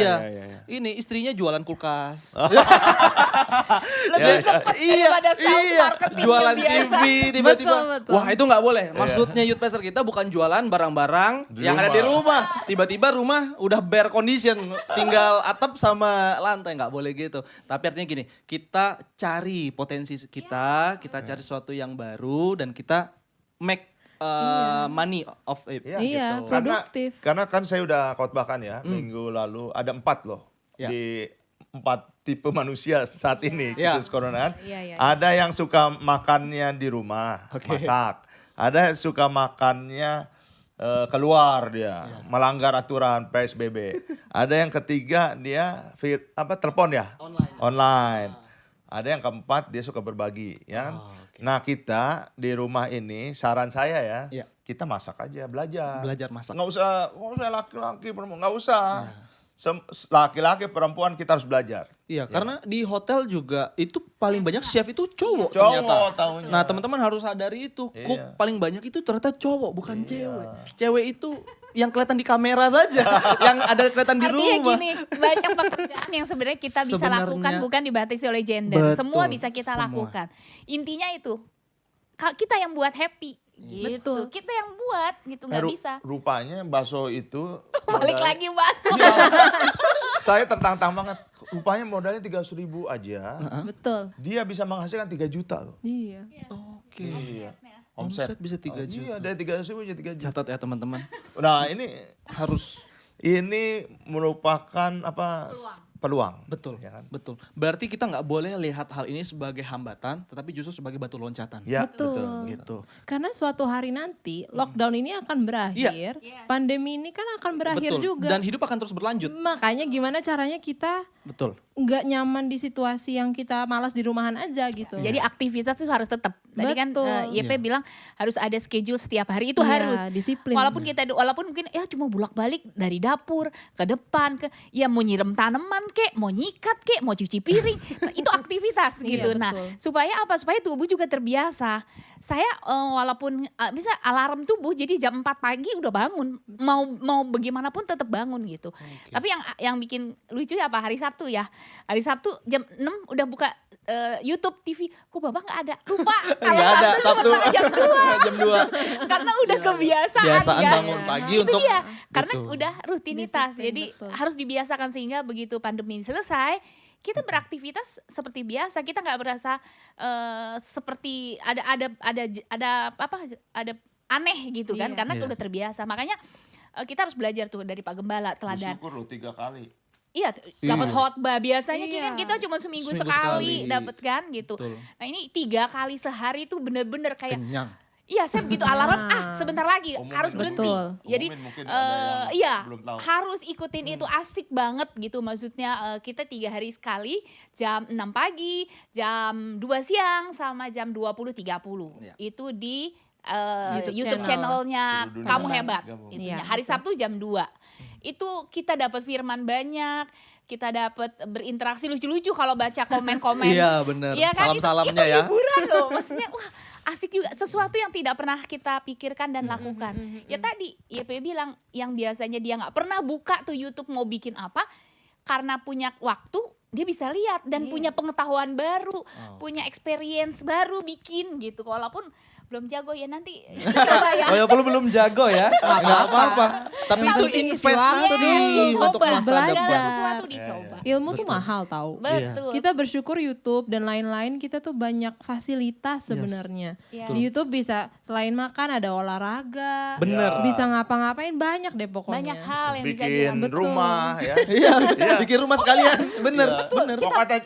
Speaker 7: Ini istrinya jualan kulkas.
Speaker 9: Lebih
Speaker 8: Ya,
Speaker 9: cepat daripada sales marketing
Speaker 7: jualan
Speaker 9: yang biasa.
Speaker 7: TV tiba-tiba.
Speaker 2: Betul, betul.
Speaker 7: Wah, itu nggak boleh. Maksudnya youth pastor kita bukan jualan barang-barang
Speaker 8: Di
Speaker 7: yang ada di
Speaker 8: rumah.
Speaker 7: rumah. Tiba-tiba rumah udah bare condition, tinggal atap sama lantai, nggak boleh gitu. Tapi artinya gini, kita cari potensi kita cari sesuatu yang baru dan kita make money of it.
Speaker 8: Iya,
Speaker 2: Iya,
Speaker 7: gitu.
Speaker 2: produktif.
Speaker 8: Karena kan saya udah khotbahkan ya, minggu lalu ada 4 loh.
Speaker 7: Ya.
Speaker 8: Di 4 tipe manusia saat ini
Speaker 7: Ya.
Speaker 8: virus corona.
Speaker 9: Iya.
Speaker 8: Ada yang suka makannya di rumah,
Speaker 7: Oke.
Speaker 8: masak. Ada yang suka makannya keluar dia, melanggar aturan PSBB. Ada yang ketiga dia telepon ya? Online. Ada yang keempat dia suka berbagi, ya kan? Nah kita di rumah ini saran saya ya,
Speaker 7: Iya.
Speaker 8: kita masak aja, belajar.
Speaker 7: Belajar masak.
Speaker 8: Nggak usah laki-laki perempuan, nggak usah. Laki-laki perempuan kita harus belajar.
Speaker 7: Iya, karena di hotel juga itu paling banyak chef itu cowok ternyata.
Speaker 8: Cowok tahunya.
Speaker 7: Nah, teman-teman harus sadari itu. Cook
Speaker 8: Iya.
Speaker 7: paling banyak itu ternyata cowok, bukan cewek. Cewek itu yang kelihatan di kamera saja, yang ada kelihatan di
Speaker 9: Artinya
Speaker 7: rumah.
Speaker 9: gini, banyak pekerjaan yang sebenarnya kita bisa
Speaker 7: Sebenarnya,
Speaker 9: lakukan bukan dibatasi oleh gender.
Speaker 7: betul,
Speaker 9: Semua bisa kita
Speaker 7: semua.
Speaker 9: lakukan. Intinya itu, kita yang buat happy. Gitu.
Speaker 2: Betul.
Speaker 9: Kita yang buat gitu, nggak bisa.
Speaker 8: Rupanya bakso itu
Speaker 9: Balik lagi bakso.
Speaker 8: saya tertantang banget. Rupanya modalnya 300.000 aja.
Speaker 2: Betul.
Speaker 8: Dia bisa menghasilkan 3 juta loh.
Speaker 2: Iya.
Speaker 7: Oke.
Speaker 8: Iya.
Speaker 7: Omset bisa 3 juta.
Speaker 8: Iya, dari 300.000 jadi 3 juta.
Speaker 7: Catat ya teman-teman.
Speaker 8: Nah, ini merupakan peluang.
Speaker 7: Betul,
Speaker 8: Ya kan?
Speaker 7: betul. Berarti kita nggak boleh lihat hal ini sebagai hambatan, tetapi justru sebagai batu loncatan.
Speaker 8: Ya,
Speaker 2: Betul.
Speaker 7: Gitu.
Speaker 2: Karena suatu hari nanti lockdown ini akan berakhir, pandemi ini kan akan berakhir
Speaker 7: Betul.
Speaker 2: juga.
Speaker 7: Dan hidup akan terus berlanjut.
Speaker 2: Makanya gimana caranya kita
Speaker 7: Betul.
Speaker 2: nggak nyaman di situasi yang kita malas di rumahan aja gitu.
Speaker 9: Jadi aktivitas itu harus tetap. Tadi kan
Speaker 2: Betul.
Speaker 9: YP bilang harus ada schedule setiap hari, itu
Speaker 2: Iya,
Speaker 9: harus.
Speaker 2: disiplin.
Speaker 9: Walaupun mungkin ya cuma bolak-balik dari dapur ke depan ya mau nyiram tanaman kek, mau nyikat kek, mau cuci piring. Nah, itu aktivitas
Speaker 2: Iya,
Speaker 9: gitu. Nah,
Speaker 2: betul.
Speaker 9: supaya apa? Supaya tubuh juga terbiasa. Saya walaupun bisa alarm tubuh jadi jam 4 pagi udah bangun. Mau bagaimanapun tetap bangun gitu. Tapi yang bikin lucu ya apa hari Sabtu ya. Hari Sabtu jam 6 udah buka YouTube TV, kok Bapak nggak ada? Lupa. Kalau
Speaker 7: Nggak ada,
Speaker 9: Sabtu sementara jam 2.
Speaker 7: Jam 2.
Speaker 9: Karena udah kebiasaan
Speaker 7: Biasaan
Speaker 9: ya.
Speaker 7: bangun pagi
Speaker 9: Itu
Speaker 7: untuk
Speaker 9: dia. Karena
Speaker 7: Betul.
Speaker 9: udah rutinitas.
Speaker 2: Disiplin,
Speaker 9: Jadi
Speaker 2: betul.
Speaker 9: harus dibiasakan sehingga begitu pandemi selesai, kita beraktivitas seperti biasa. Kita nggak berasa seperti ada aneh gitu kan,
Speaker 2: Iya.
Speaker 9: karena
Speaker 7: Iya.
Speaker 9: udah terbiasa. Makanya kita harus belajar tuh dari Pak Gembala teladan.
Speaker 8: Bersyukur loh 3 kali.
Speaker 9: Iya, dapat khotbah. Biasanya
Speaker 2: Iya.
Speaker 9: kan kita cuma seminggu
Speaker 7: Seminggu
Speaker 9: sekali
Speaker 7: sekali.
Speaker 9: dapat kan gitu.
Speaker 7: Betul.
Speaker 9: Nah ini 3 kali sehari itu bener-bener kayak
Speaker 7: Kenyang.
Speaker 9: iya, saya begitu alarm, sebentar lagi
Speaker 8: Umumin
Speaker 9: harus
Speaker 8: dulu.
Speaker 9: berhenti.
Speaker 2: Betul.
Speaker 9: Jadi
Speaker 8: Umumin mungkin ada yang
Speaker 9: iya,
Speaker 8: belum tahu.
Speaker 9: harus ikutin itu, asik banget gitu. Maksudnya kita 3 hari sekali, jam 6 pagi, jam 2 siang, sama jam 20.30.
Speaker 7: Iya.
Speaker 9: Itu di
Speaker 2: channel.
Speaker 9: YouTube channelnya
Speaker 8: Seluruh dunia.
Speaker 9: Kamu Hebat.
Speaker 8: Kamu.
Speaker 9: Itunya.
Speaker 2: Iya,
Speaker 9: Hari
Speaker 2: betul.
Speaker 9: Sabtu jam 2. Itu kita dapat firman banyak, kita dapat berinteraksi lucu-lucu kalau baca komen-komen.
Speaker 7: Iya, benar.
Speaker 9: Iya kan,
Speaker 7: Salam-salamnya
Speaker 9: itu
Speaker 7: ya.
Speaker 9: hiburan loh. Maksudnya wah asik juga, sesuatu yang tidak pernah kita pikirkan dan lakukan. Ya tadi YP bilang yang biasanya dia nggak pernah buka tuh YouTube mau bikin apa, karena punya waktu dia bisa lihat dan punya pengetahuan baru, punya experience baru bikin gitu. Walaupun belum jago ya nanti coba ya.
Speaker 7: Oh ya, belum jago ya. Nggak apa-apa. Tapi
Speaker 2: Yang
Speaker 7: itu
Speaker 2: penting isi
Speaker 7: investasi
Speaker 2: waktu
Speaker 7: untuk
Speaker 9: Coba,
Speaker 7: masa
Speaker 9: segala
Speaker 7: depan.
Speaker 9: sesuatu dicoba.
Speaker 2: Ilmu tuh mahal tahu.
Speaker 9: Betul.
Speaker 2: Kita bersyukur YouTube dan lain-lain, kita tuh banyak fasilitas sebenarnya.
Speaker 9: Yes.
Speaker 2: Di YouTube bisa selain makan ada olahraga.
Speaker 7: Bener.
Speaker 2: Bisa ngapa-ngapain banyak deh pokoknya.
Speaker 9: Banyak hal yang bisa
Speaker 8: Bikin
Speaker 9: dilakukan.
Speaker 2: Betul.
Speaker 8: rumah ya.
Speaker 7: Iya, bikin rumah sekalian. Bener.
Speaker 8: Betul. Pokoknya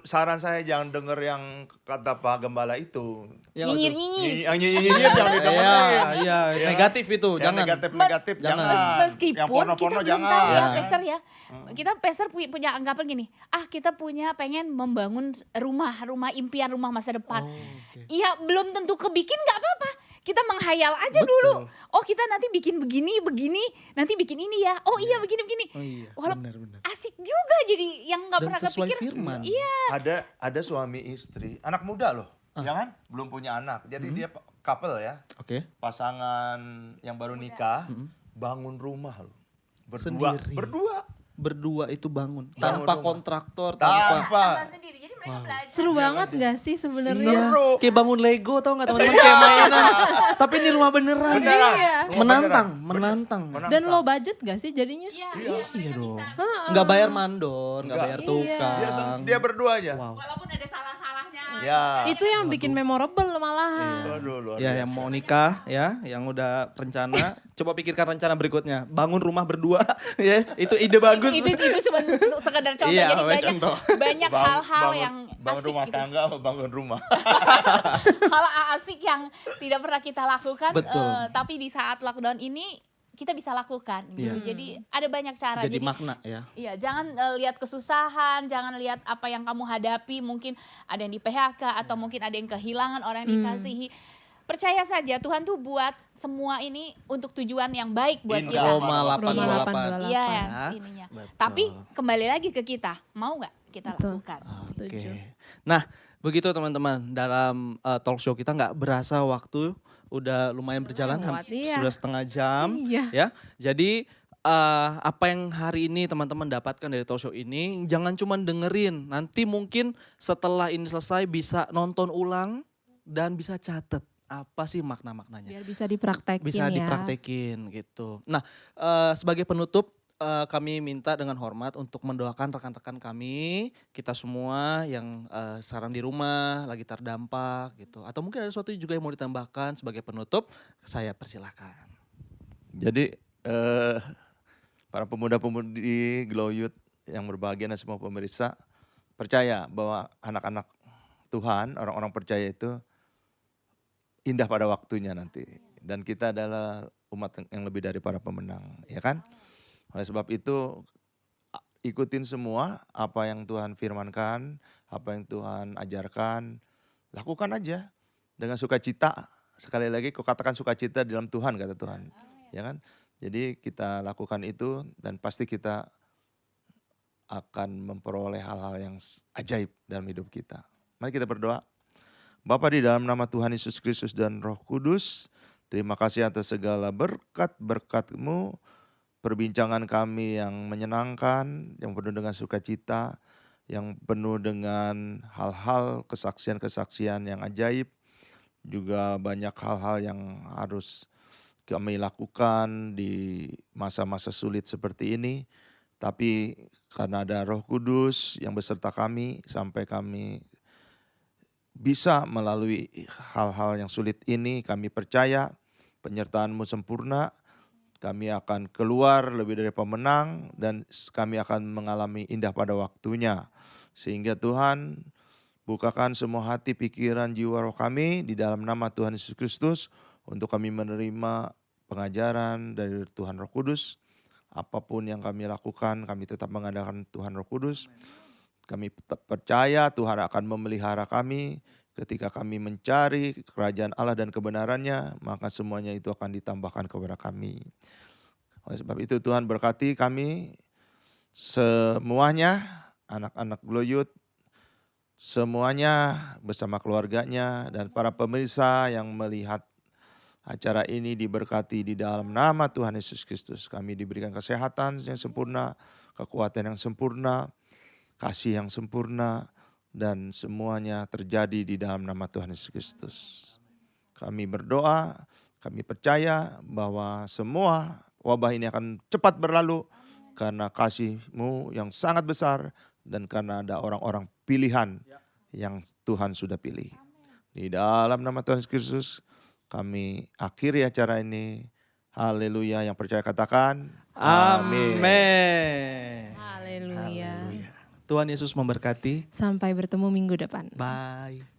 Speaker 8: saran saya jangan denger yang kata Pak Gembala itu.
Speaker 9: Nyinyir-nyinyir.
Speaker 8: Nyinyir jangan didengerin.
Speaker 7: Iya, negatif itu,
Speaker 8: Yang
Speaker 7: jangan.
Speaker 8: negatif
Speaker 7: Jangan.
Speaker 8: jangan.
Speaker 9: Meskipun
Speaker 8: Yang porno-porno
Speaker 9: kita belum
Speaker 8: jangan.
Speaker 9: tahu ya,
Speaker 7: Ya.
Speaker 9: Pastor ya. Kita Pastor punya anggapan gini, kita punya pengen membangun rumah impian rumah masa depan. Iya, belum tentu kebikin nggak apa-apa. Kita menghayal aja dulu. Oh, kita nanti bikin begini, nanti bikin ini ya. Oh iya, begini.
Speaker 7: Oh iya,
Speaker 9: Walaupun
Speaker 7: benar.
Speaker 9: asik juga jadi yang nggak
Speaker 7: Dan
Speaker 9: pernah
Speaker 7: sesuai
Speaker 9: kepikir.
Speaker 7: firman.
Speaker 9: Iya.
Speaker 8: Ada suami istri, anak muda loh, ya kan? Belum punya anak. Jadi dia couple ya.
Speaker 7: Oke.
Speaker 8: Pasangan yang baru nikah bangun rumah loh.
Speaker 7: Sendiri. Berdua itu bangun.
Speaker 8: Bangun
Speaker 7: Tanpa
Speaker 8: rumah.
Speaker 7: kontraktor, tanpa.
Speaker 8: Tanpa.
Speaker 9: Sendiri. Jadi mereka belajar.
Speaker 2: Seru banget gak sih sebenarnya?
Speaker 7: Iya, kayak bangun Lego tau gak teman-teman, kayak mainan. Tapi ini rumah beneran.
Speaker 8: Beneran.
Speaker 2: Iya.
Speaker 7: Menantang.
Speaker 2: Dan low budget gak sih jadinya?
Speaker 7: Iya dong. Nggak bayar mandor, nggak bayar tukang.
Speaker 8: Dia berdua aja.
Speaker 7: Wow.
Speaker 9: Walaupun ada salah-salahnya.
Speaker 8: Ya.
Speaker 2: Itu yang bikin memorable malahan.
Speaker 8: Aduh, luar
Speaker 7: Ya,
Speaker 8: biasa.
Speaker 7: yang mau nikah ya, yang udah rencana, coba pikirkan rencana berikutnya. Bangun rumah berdua, ya, itu ide bagus.
Speaker 9: Itu cuma sekedar contoh.
Speaker 7: Iya,
Speaker 9: Jadi banyak
Speaker 8: Bangun-
Speaker 9: hal-hal
Speaker 8: bangun-
Speaker 9: yang
Speaker 8: bangun
Speaker 9: asik
Speaker 8: rumah
Speaker 9: gitu.
Speaker 8: tangga sama bangun rumah.
Speaker 9: Hal asik yang tidak pernah kita lakukan,
Speaker 7: Betul.
Speaker 9: tapi di saat lockdown ini kita bisa lakukan gitu.
Speaker 7: Iya.
Speaker 9: Jadi ada banyak cara.
Speaker 7: Jadi makna ya.
Speaker 9: Iya, jangan lihat kesusahan, jangan lihat apa yang kamu hadapi, mungkin ada yang di PHK atau mungkin ada yang kehilangan orang yang dikasihi. Percaya saja Tuhan tuh buat semua ini untuk tujuan yang baik buat kita.
Speaker 7: Roma
Speaker 2: Roma
Speaker 7: 8:28.
Speaker 2: 8:28.
Speaker 9: Iya,
Speaker 7: Ya,
Speaker 9: ininya.
Speaker 7: betul.
Speaker 9: Tapi kembali lagi ke kita, mau nggak kita
Speaker 2: Betul.
Speaker 9: lakukan?
Speaker 2: Setuju.
Speaker 7: Nah, begitu teman-teman, dalam talk show kita nggak berasa waktu udah lumayan berjalan,
Speaker 2: lewat, iya.
Speaker 7: sudah setengah jam,
Speaker 2: Iya.
Speaker 7: ya. Jadi apa yang hari ini teman-teman dapatkan dari talk show ini, jangan cuma dengerin. Nanti mungkin setelah ini selesai bisa nonton ulang dan bisa catat apa sih makna-maknanya.
Speaker 2: Biar bisa dipraktekin
Speaker 7: Bisa
Speaker 2: ya.
Speaker 7: dipraktekin gitu. Nah, sebagai penutup kami minta dengan hormat untuk mendoakan rekan-rekan kami, kita semua yang sekarang di rumah lagi terdampak gitu. Atau mungkin ada sesuatu juga yang mau ditambahkan sebagai penutup, saya persilahkan.
Speaker 8: Jadi para pemuda-pemudi Glow Youth yang berbahagia dan semua pemirsa percaya bahwa anak-anak Tuhan, orang-orang percaya itu indah pada waktunya nanti. Dan kita adalah umat yang lebih dari para pemenang, ya kan? Oleh sebab itu ikutin semua apa yang Tuhan firmankan, apa yang Tuhan ajarkan, lakukan aja dengan sukacita. Sekali lagi kau katakan sukacita di dalam Tuhan, kata Tuhan. Ya kan? Jadi kita lakukan itu dan pasti kita akan memperoleh hal-hal yang ajaib dalam hidup kita. Mari kita berdoa. Bapa, di dalam nama Tuhan Yesus Kristus dan Roh Kudus, terima kasih atas segala berkat-berkat-Mu, perbincangan kami yang menyenangkan, yang penuh dengan sukacita, yang penuh dengan hal-hal kesaksian-kesaksian yang ajaib, juga banyak hal-hal yang harus kami lakukan di masa-masa sulit seperti ini. Tapi karena ada Roh Kudus yang beserta kami sampai kami bisa melalui hal-hal yang sulit ini, kami percaya penyertaan-Mu sempurna, kami akan keluar lebih dari pemenang dan kami akan mengalami indah pada waktunya. Sehingga Tuhan bukakan semua hati, pikiran, jiwa, roh kami di dalam nama Tuhan Yesus Kristus untuk kami menerima pengajaran dari Tuhan Roh Kudus. Apapun yang kami lakukan, kami tetap mengandalkan Tuhan Roh Kudus. Kami percaya Tuhan akan memelihara kami ketika kami mencari kerajaan Allah dan kebenarannya, maka semuanya itu akan ditambahkan kepada kami. Oleh sebab itu Tuhan berkati kami semuanya, anak-anak Glow Youth, semuanya bersama keluarganya dan para pemirsa yang melihat acara ini diberkati di dalam nama Tuhan Yesus Kristus. Kami diberikan kesehatan yang sempurna, kekuatan yang sempurna, kasih yang sempurna, dan semuanya terjadi di dalam nama Tuhan Yesus Kristus. Kami berdoa, kami percaya bahwa semua wabah ini akan cepat berlalu karena kasih-Mu yang sangat besar dan karena ada orang-orang pilihan yang Tuhan sudah pilih. Di dalam nama Tuhan Yesus Kristus kami akhiri acara ini. Haleluya, yang percaya katakan amin.
Speaker 7: Amin.
Speaker 2: Haleluya.
Speaker 7: Tuhan Yesus memberkati.
Speaker 2: Sampai bertemu minggu depan.
Speaker 7: Bye.